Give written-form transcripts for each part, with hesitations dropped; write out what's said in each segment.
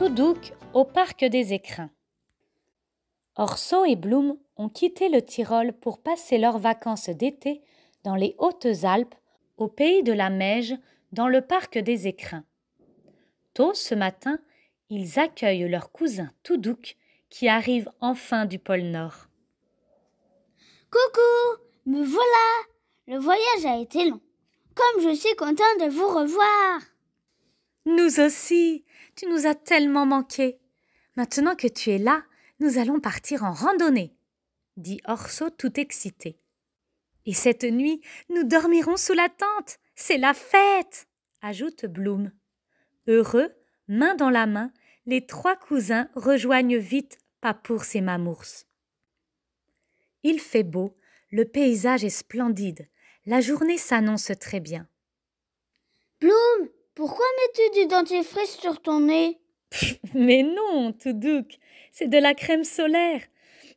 Toudouk au parc des écrins. Orso et Bloom ont quitté le Tyrol pour passer leurs vacances d'été dans les Hautes-Alpes, au pays de la Meije, dans le parc des écrins. Tôt ce matin, ils accueillent leur cousin Toudouk qui arrive enfin du pôle Nord. Coucou, me voilà. Le voyage a été long. Comme je suis contente de vous revoir. Nous aussi, tu nous as tellement manqué. Maintenant que tu es là, nous allons partir en randonnée, dit Orso tout excité. Et cette nuit, nous dormirons sous la tente. C'est la fête, ajoute Bloom. Heureux, main dans la main, les trois cousins rejoignent vite Papours et Mamours. Il fait beau, le paysage est splendide, la journée s'annonce très bien. Bloom, pourquoi mets-tu du dentifrice sur ton nez? Mais non, Toudouk, c'est de la crème solaire.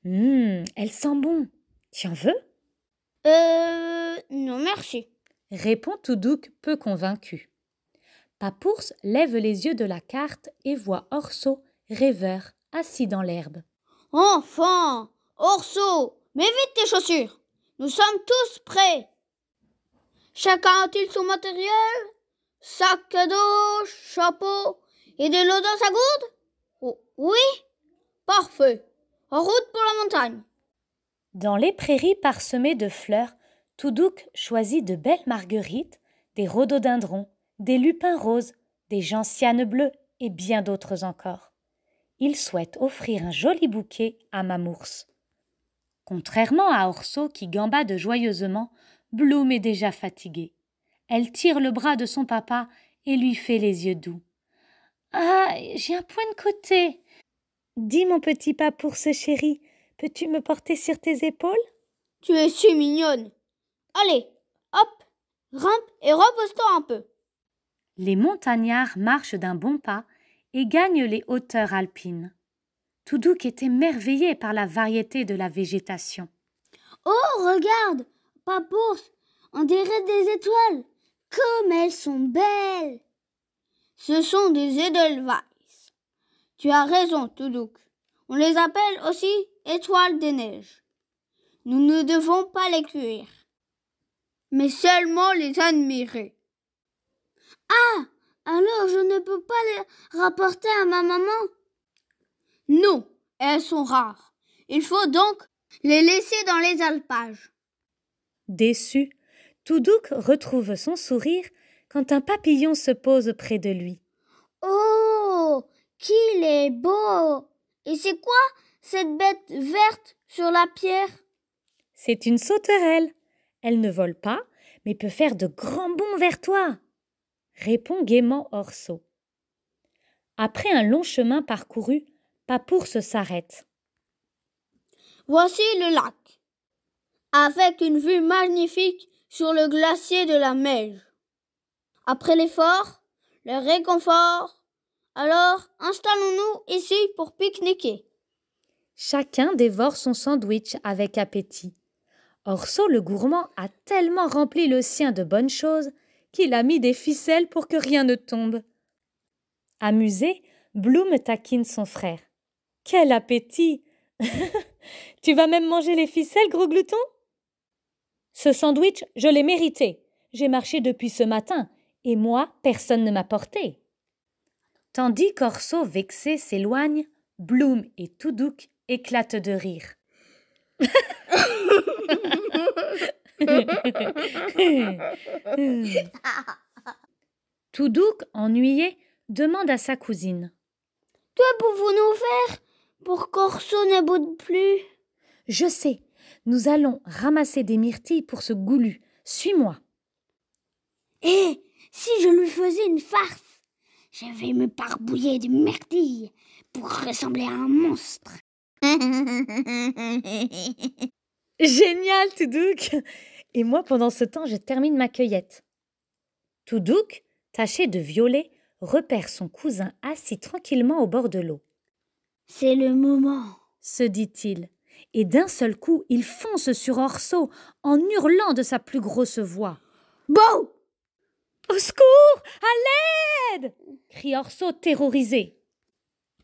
Elle sent bon. Tu en veux? Non merci, Répond Toudouk peu convaincu. Papours lève les yeux de la carte et voit Orso, rêveur, assis dans l'herbe. Enfin, Orso, mets vite tes chaussures. Nous sommes tous prêts. Chacun a-t-il son matériel? Sac à dos, chapeau et de l'eau dans sa gourde? Oh, oui? Parfait. En route pour la montagne. Dans les prairies parsemées de fleurs, Toudouk choisit de belles marguerites, des rhododendrons, des lupins roses, des gentianes bleues et bien d'autres encore. Il souhaite offrir un joli bouquet à Mamours. Contrairement à Orso qui gambade joyeusement, Bloom est déjà fatiguée. Elle tire le bras de son papa et lui fait les yeux doux. « Ah, j'ai un point de côté. Dis mon petit Papours chéri, peux-tu me porter sur tes épaules? Tu es si mignonne. Allez, hop, grimpe et repose-toi un peu. » Les montagnards marchent d'un bon pas et gagnent les hauteurs alpines. Toudouk est émerveillé par la variété de la végétation. Oh, regarde, Papours, on dirait des étoiles. Comme elles sont belles. Ce sont des Edelweiss. Tu as raison, Toudouk. On les appelle aussi étoiles des neiges. Nous ne devons pas les cueillir, mais seulement les admirer. Ah, alors je ne peux pas les rapporter à ma maman? Non, elles sont rares. Il faut donc les laisser dans les alpages. Déçu, Toudouk retrouve son sourire quand un papillon se pose près de lui. Oh, qu'il est beau! Et c'est quoi cette bête verte sur la pierre? C'est une sauterelle. Elle ne vole pas, mais peut faire de grands bonds vers toi, répond gaiement Orso. Après un long chemin parcouru, Papours s'arrête. Voici le lac, avec une vue magnifique sur le glacier de la Meije. Après l'effort, le réconfort, alors installons-nous ici pour pique-niquer. Chacun dévore son sandwich avec appétit. Orso le gourmand a tellement rempli le sien de bonnes choses qu'il a mis des ficelles pour que rien ne tombe. Amusé, Bloom taquine son frère. « Quel appétit! Tu vas même manger les ficelles, gros glouton? » Ce sandwich, je l'ai mérité. J'ai marché depuis ce matin, et moi, personne ne m'a porté. Tandis qu'Orso, vexé, s'éloigne, Bloom et Toudouk éclatent de rire. Toudouk, ennuyé, demande à sa cousine. « Que pouvons-nous faire pour qu'Orso ne boude plus? » Je sais, nous allons ramasser des myrtilles pour ce goulu. Suis-moi. Et si je lui faisais une farce? Je vais me barbouiller de myrtilles pour ressembler à un monstre. Génial, Toudouk! Et moi, pendant ce temps, je termine ma cueillette. Toudouk, taché de violet, repère son cousin assis tranquillement au bord de l'eau. « C'est le moment, » se dit-il, et d'un seul coup, il fonce sur Orso en hurlant de sa plus grosse voix. « Bon !»« Au secours! À l'aide !» crie Orso terrorisé.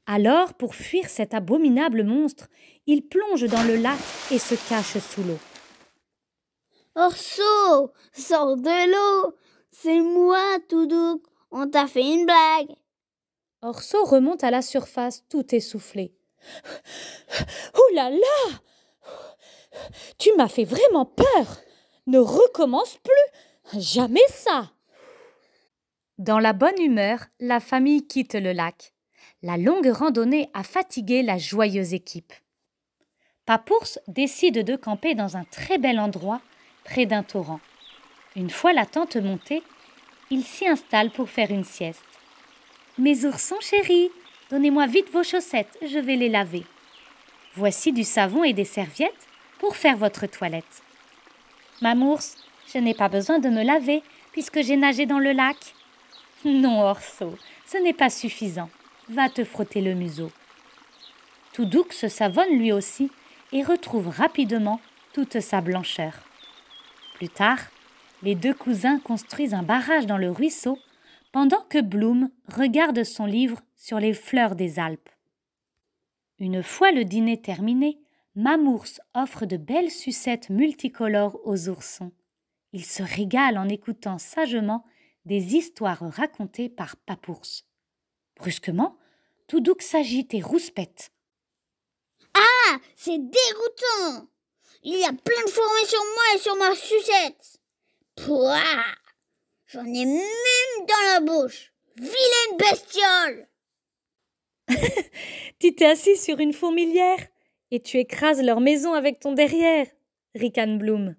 Alors, pour fuir cet abominable monstre, il plonge dans le lac et se cache sous l'eau. Orso, sors de l'eau. C'est moi, Toudouk. On t'a fait une blague. Orso remonte à la surface, tout essoufflé. « Oh là là! Tu m'as fait vraiment peur! Ne recommence plus! Jamais ça! » Dans la bonne humeur, la famille quitte le lac. La longue randonnée a fatigué la joyeuse équipe. Papours décide de camper dans un très bel endroit, près d'un torrent. Une fois la tente montée, il s'y installe pour faire une sieste. « Mes oursons chéris, donnez-moi vite vos chaussettes, je vais les laver. Voici du savon et des serviettes pour faire votre toilette. »« Mamours, je n'ai pas besoin de me laver puisque j'ai nagé dans le lac. »« Non, Orso, ce n'est pas suffisant. Va te frotter le museau. » Toudouk se savonne lui aussi et retrouve rapidement toute sa blancheur. Plus tard, les deux cousins construisent un barrage dans le ruisseau pendant que Bloom regarde son livre sur les fleurs des Alpes. Une fois le dîner terminé, Mamours offre de belles sucettes multicolores aux oursons. Ils se régalent en écoutant sagement des histoires racontées par Papours. Brusquement, Toudouk s'agite et rouspète. « Ah, c'est dégoûtant! Il y a plein de fourmis sur moi et sur ma sucette. Pouah! J'en ai même dans la bouche. Vilaine bestiole! » Tu t'es assis sur une fourmilière et tu écrases leur maison avec ton derrière, ricane Bloom.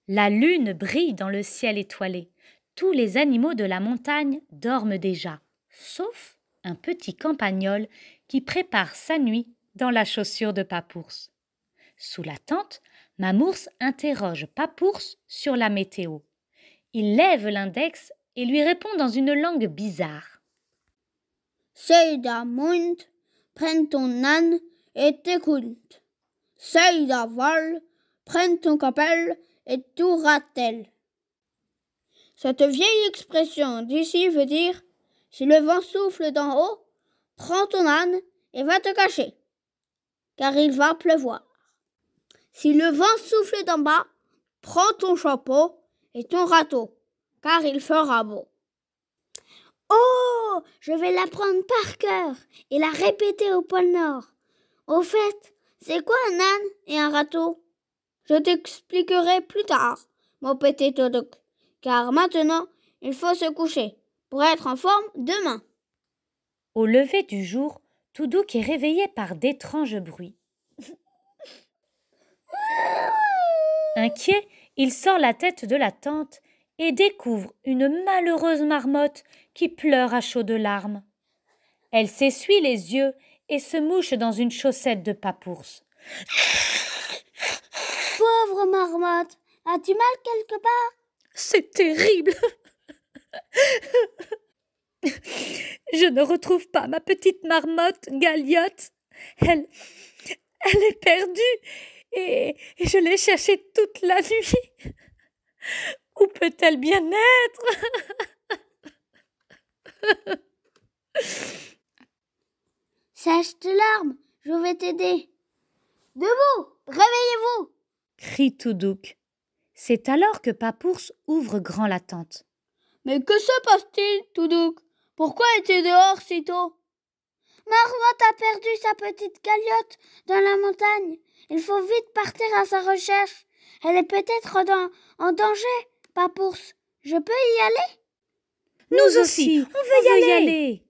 La lune brille dans le ciel étoilé. Tous les animaux de la montagne dorment déjà, sauf un petit campagnol qui prépare sa nuit dans la chaussure de Papours. Sous la tente, Mamours interroge Papours sur la météo. Il lève l'index et lui répond dans une langue bizarre. Seida Mund, prends ton âne et t'écoute. Seida Vol, prends ton capel et tout ratel. Cette vieille expression d'ici veut dire « Si le vent souffle d'en haut, prends ton âne et va te cacher, car il va pleuvoir. Si le vent souffle d'en bas, prends ton chapeau et ton râteau, car il fera beau. » Oh, je vais l'apprendre par cœur et la répéter au pôle Nord. Au fait, c'est quoi un âne et un râteau? Je t'expliquerai plus tard, mon petit Toudouk, car maintenant, il faut se coucher pour être en forme demain. Au lever du jour, Toudouk est réveillé par d'étranges bruits. Inquiet, il sort la tête de la tente et découvre une malheureuse marmotte qui pleure à chaudes larmes. Elle s'essuie les yeux et se mouche dans une chaussette de Papours. Pauvre marmotte, as-tu mal quelque part? C'est terrible. Je ne retrouve pas ma petite marmotte Galiote. Elle est perdue et je l'ai cherchée toute la nuit. Où peut-elle bien être? Sèche tes larmes, je vais t'aider. Debout, réveillez-vous! Crie Toudouk. C'est alors que Papours ouvre grand la tente. Mais que se passe-t-il, Toudouk? Pourquoi es-tu dehors si tôt? Marmotte a perdu sa petite Galiote dans la montagne. Il faut vite partir à sa recherche. Elle est peut-être en danger, Papours. Je peux y aller? Nous aussi, on veut y aller.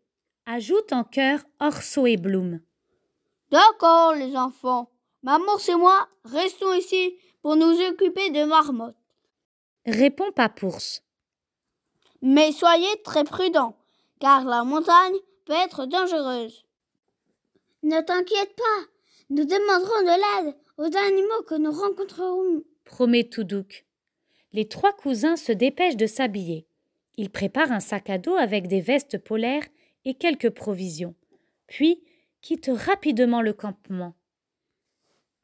Ajoutent en chœur Orso et Bloom. D'accord, les enfants. Maman et moi restons ici pour nous occuper de Marmotte. Répond Papours. Mais soyez très prudents, car la montagne peut être dangereuse. Ne t'inquiète pas, nous demanderons de l'aide aux animaux que nous rencontrerons. Promet Toudouk. Les trois cousins se dépêchent de s'habiller. Ils préparent un sac à dos avec des vestes polaires et quelques provisions, puis quittent rapidement le campement.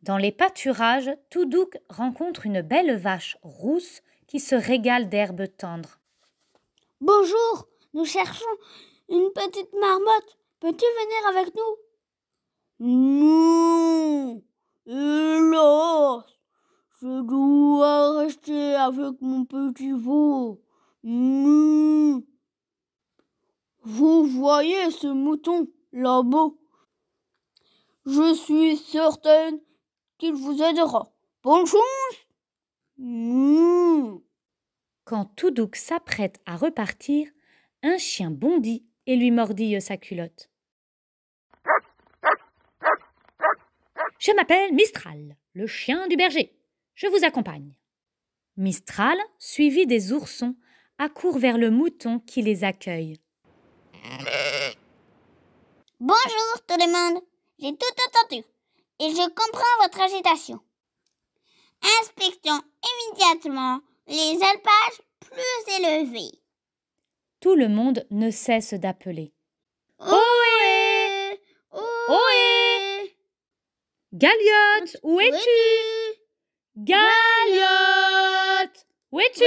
Dans les pâturages, Toudouk rencontre une belle vache rousse qui se régale d'herbes tendres. Bonjour, nous cherchons une petite marmotte peux-tu venir avec nous? Non, hélas, je dois rester avec mon petit veau. Vous voyez ce mouton là-bas? Je suis certaine qu'il vous aidera. Bonne chance! Quand Toudouk s'apprête à repartir, un chien bondit et lui mordille sa culotte. « Je m'appelle Mistral, le chien du berger. Je vous accompagne. » Mistral, suivi des oursons, accourt vers le mouton qui les accueille. « Bonjour tout le monde, j'ai tout entendu et je comprends votre agitation. Inspectons immédiatement les alpages plus élevés. » Tout le monde ne cesse d'appeler. « Ohé! Ohé! Galiote, où es-tu? Galiote, où es-tu? »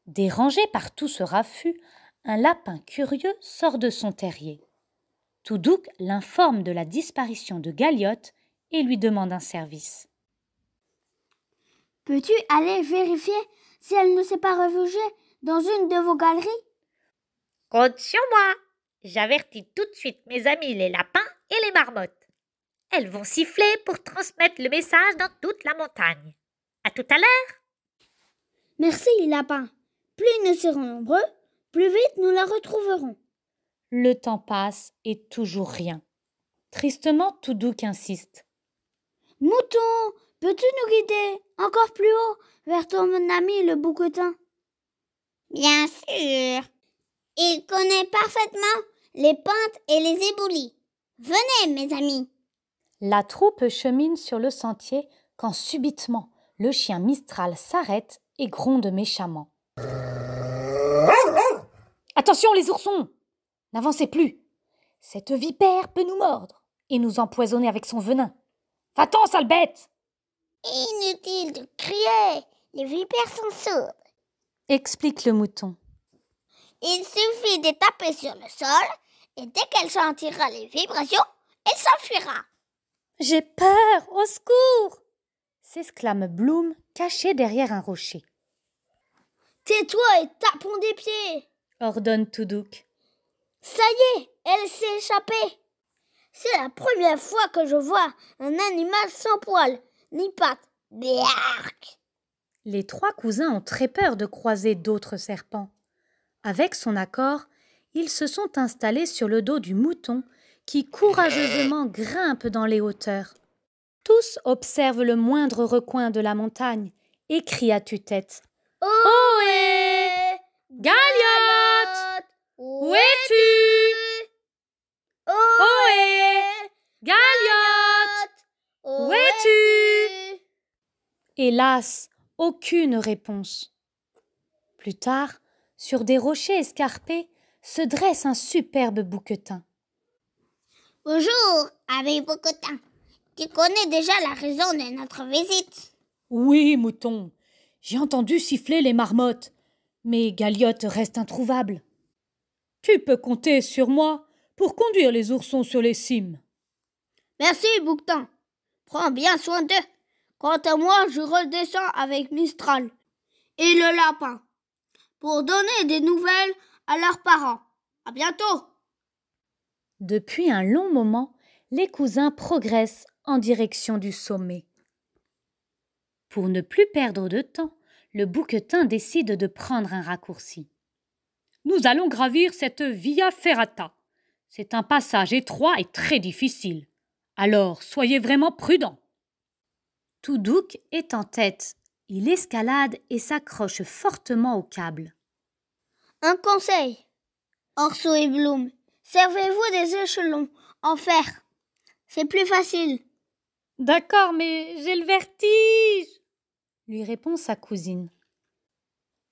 Dérangé par tout ce raffut, un lapin curieux sort de son terrier. Toudouk l'informe de la disparition de Galiote et lui demande un service. « Peux-tu aller vérifier si elle ne s'est pas réfugiée dans une de vos galeries? » ?»« Compte sur moi. J'avertis tout de suite mes amis les lapins et les marmottes. Elles vont siffler pour transmettre le message dans toute la montagne. À tout à l'heure. » Merci, lapin. Plus nous serons nombreux, plus vite nous la retrouverons. Le temps passe et toujours rien. Tristement, Toudouk insiste. « Mouton, peux-tu nous guider encore plus haut vers ton ami le bouquetin? » ?»« Bien sûr. Il connaît parfaitement les pentes et les éboulis. Venez, mes amis. » La troupe chemine sur le sentier quand subitement le chien Mistral s'arrête et gronde méchamment. « Attention les oursons! N'avancez plus! Cette vipère peut nous mordre et nous empoisonner avec son venin. Va-t'en, sale bête! » « Inutile de crier, les vipères sont sourdes. » explique le mouton. « Il suffit de taper sur le sol et dès qu'elle sentira les vibrations, elle s'enfuira. »« J'ai peur, au secours !» s'exclame Bloom, caché derrière un rocher. « Tais-toi et tapons des pieds !» ordonne Toudouk. « Ça y est, elle s'est échappée. C'est la première fois que je vois un animal sans poils, ni pattes. Biark !» Les trois cousins ont très peur de croiser d'autres serpents. Avec son accord, ils se sont installés sur le dos du mouton qui courageusement grimpe dans les hauteurs. Tous observent le moindre recoin de la montagne et crient à tue-tête. « Ohé! Galiote! Où es-tu? Ohé! Galiote! Où es-tu? » Hélas, aucune réponse. Plus tard, sur des rochers escarpés, se dresse un superbe bouquetin. « Bonjour, abbé Bouquetin. Tu connais déjà la raison de notre visite? »« Oui, mouton. J'ai entendu siffler les marmottes, mais Galiote reste introuvable. Tu peux compter sur moi pour conduire les oursons sur les cimes. »« Merci, Bouquetin. Prends bien soin d'eux. Quant à moi, je redescends avec Mistral et le lapin pour donner des nouvelles à leurs parents. À bientôt. » Depuis un long moment, les cousins progressent en direction du sommet. Pour ne plus perdre de temps, le bouquetin décide de prendre un raccourci. « Nous allons gravir cette Via Ferrata. C'est un passage étroit et très difficile. Alors, soyez vraiment prudents. » Toudouk est en tête. Il escalade et s'accroche fortement au câble. Un conseil, Orso et Bloom, servez-vous des échelons en fer. C'est plus facile. « D'accord, mais j'ai le vertige !» lui répond sa cousine.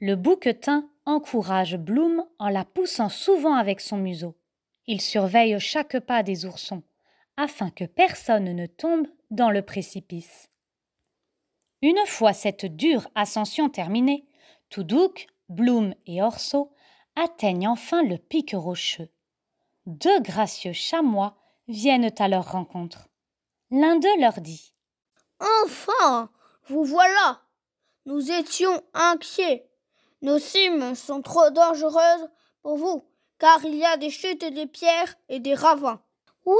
Le bouquetin encourage Bloom en la poussant souvent avec son museau. Il surveille chaque pas des oursons, afin que personne ne tombe dans le précipice. Une fois cette dure ascension terminée, Toudouk, Bloom et Orso atteignent enfin le pic rocheux. 2 gracieux chamois viennent à leur rencontre. L'un d'eux leur dit « Enfin, vous voilà. Nous étions inquiets. Nos cimes sont trop dangereuses pour vous, car il y a des chutes et des pierres et des ravins. » « Oui,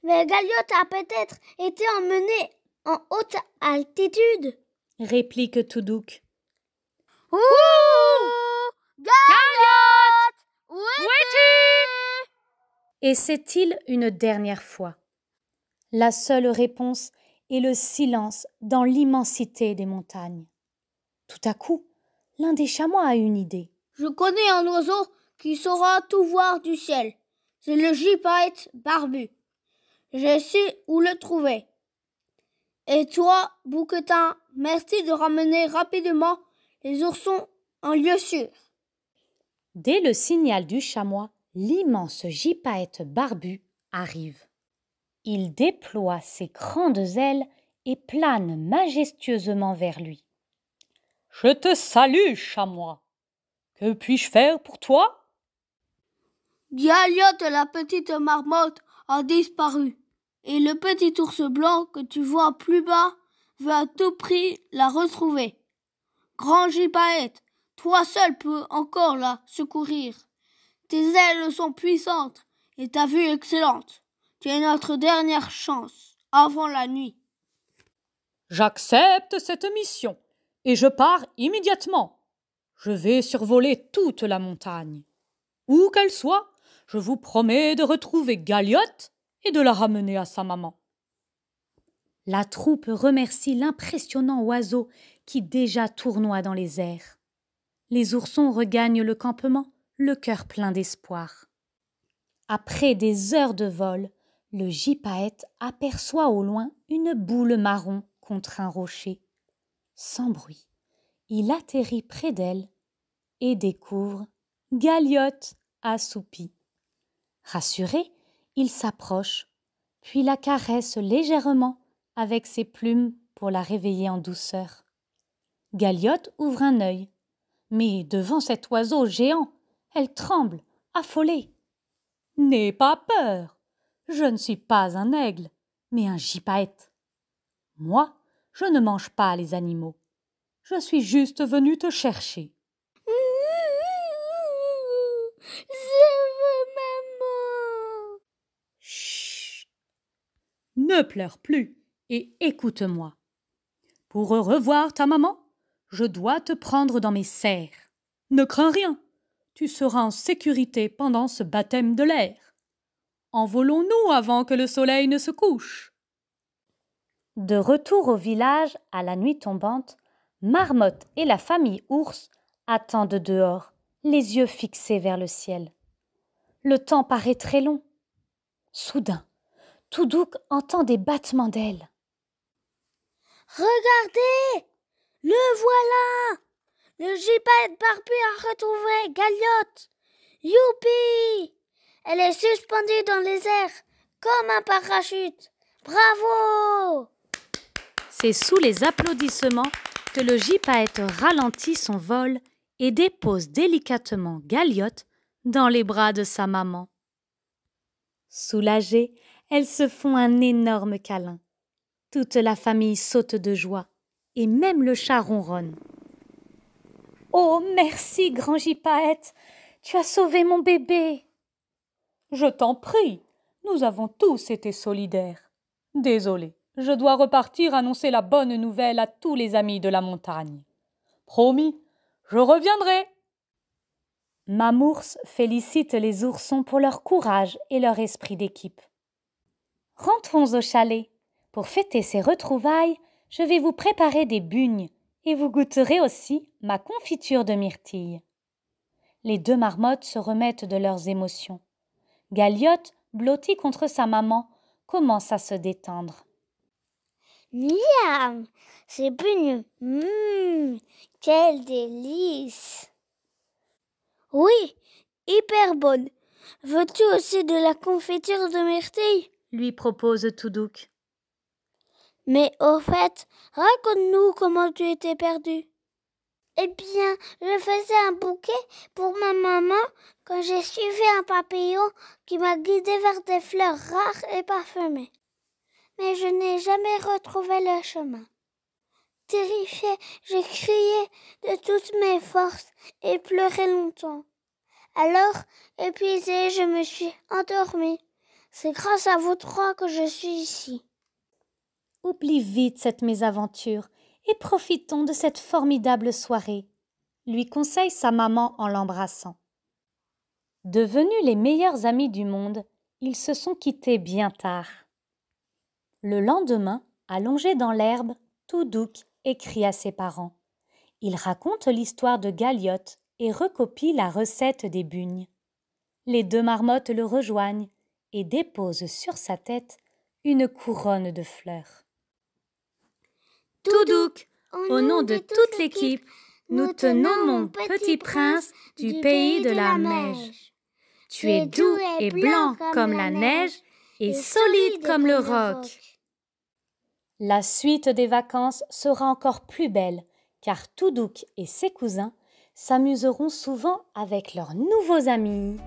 mais Galiote a peut-être été emmenée en haute altitude. » réplique Toudouk. « Ouh, Galiote, où es-tu » Et c'est-il une dernière fois. La seule réponse est le silence dans l'immensité des montagnes. Tout à coup, l'un des chamois a une idée. « Je connais un oiseau qui saura tout voir du ciel. C'est le gypaète barbu. Je sais où le trouver. Et toi, Bouquetin, merci de ramener rapidement les oursons en lieu sûr. » Dès le signal du chamois, l'immense gypaète barbu arrive. Il déploie ses grandes ailes et plane majestueusement vers lui. « Je te salue, chamois. Que puis-je faire pour toi ?» Galiote, la petite marmotte, a disparu. Et le petit ours blanc que tu vois plus bas veut à tout prix la retrouver. Grand gypaète, toi seul peux encore la secourir. Tes ailes sont puissantes et ta vue excellente. Tu es notre dernière chance, avant la nuit. J'accepte cette mission et je pars immédiatement. Je vais survoler toute la montagne. Où qu'elle soit, je vous promets de retrouver Galiote et de la ramener à sa maman. La troupe remercie l'impressionnant oiseau qui déjà tournoie dans les airs. Les oursons regagnent le campement, le cœur plein d'espoir. Après des heures de vol, le gypaète aperçoit au loin une boule marron contre un rocher. Sans bruit, il atterrit près d'elle et découvre Galiote assoupie. Rassuré, il s'approche, puis la caresse légèrement avec ses plumes pour la réveiller en douceur. Galiote ouvre un œil, mais devant cet oiseau géant, elle tremble, affolée. « N'aie pas peur, je ne suis pas un aigle, mais un gypaète. Moi, je ne mange pas les animaux. Je suis juste venue te chercher. » Chut. Ne pleure plus et écoute-moi. Pour revoir ta maman, je dois te prendre dans mes serres. Ne crains rien, tu seras en sécurité pendant ce baptême de l'air. Envolons-nous avant que le soleil ne se couche. De retour au village, à la nuit tombante, Marmotte et la famille ours attendent dehors, les yeux fixés vers le ciel. Le temps paraît très long. Soudain, Toudouk entend des battements d'ailes. « Regardez, le voilà! Le gypaète barbu a retrouvé Galiote. Youpi! Elle est suspendue dans les airs comme un parachute. Bravo! » C'est sous les applaudissements que le gypaète ralentit son vol et dépose délicatement Galiote dans les bras de sa maman. Soulagées, elles se font un énorme câlin. Toute la famille saute de joie, et même le chat ronronne. « Oh, merci, grand gypaète, tu as sauvé mon bébé !»« Je t'en prie, nous avons tous été solidaires. Désolé, je dois repartir annoncer la bonne nouvelle à tous les amis de la montagne. Promis, je reviendrai !» Mamours félicite les oursons pour leur courage et leur esprit d'équipe. « Rentrons au chalet. Pour fêter ces retrouvailles, je vais vous préparer des bugnes et vous goûterez aussi ma confiture de myrtille. » Les 2 marmottes se remettent de leurs émotions. Galiote, blottie contre sa maman, commence à se détendre. « Miam! C'est bugnes! Quel délice! »« Oui, hyper bonne. Veux-tu aussi de la confiture de myrtille ?» lui propose Toudouk. « Mais au fait, raconte-nous comment tu étais perdu. » Eh bien, je faisais un bouquet pour ma maman quand j'ai suivi un papillon qui m'a guidé vers des fleurs rares et parfumées. Mais je n'ai jamais retrouvé le chemin. Terrifiée, j'ai crié de toutes mes forces et pleuré longtemps. Alors, épuisée, je me suis endormie. C'est grâce à vous trois que je suis ici. Oublie vite cette mésaventure et profitons de cette formidable soirée, lui conseille sa maman en l'embrassant. Devenus les meilleurs amis du monde, ils se sont quittés bien tard. Le lendemain, allongé dans l'herbe, Toudouk écrit à ses parents. Il raconte l'histoire de Galiote et recopie la recette des bugnes. Les deux marmottes le rejoignent et déposent sur sa tête une couronne de fleurs. Toudouk, au nom de toute l'équipe, nous te nommons Petit Prince du pays de la neige. Tu es doux et blanc comme la neige et solide comme le roc. La suite des vacances sera encore plus belle, car Toudouk et ses cousins s'amuseront souvent avec leurs nouveaux amis.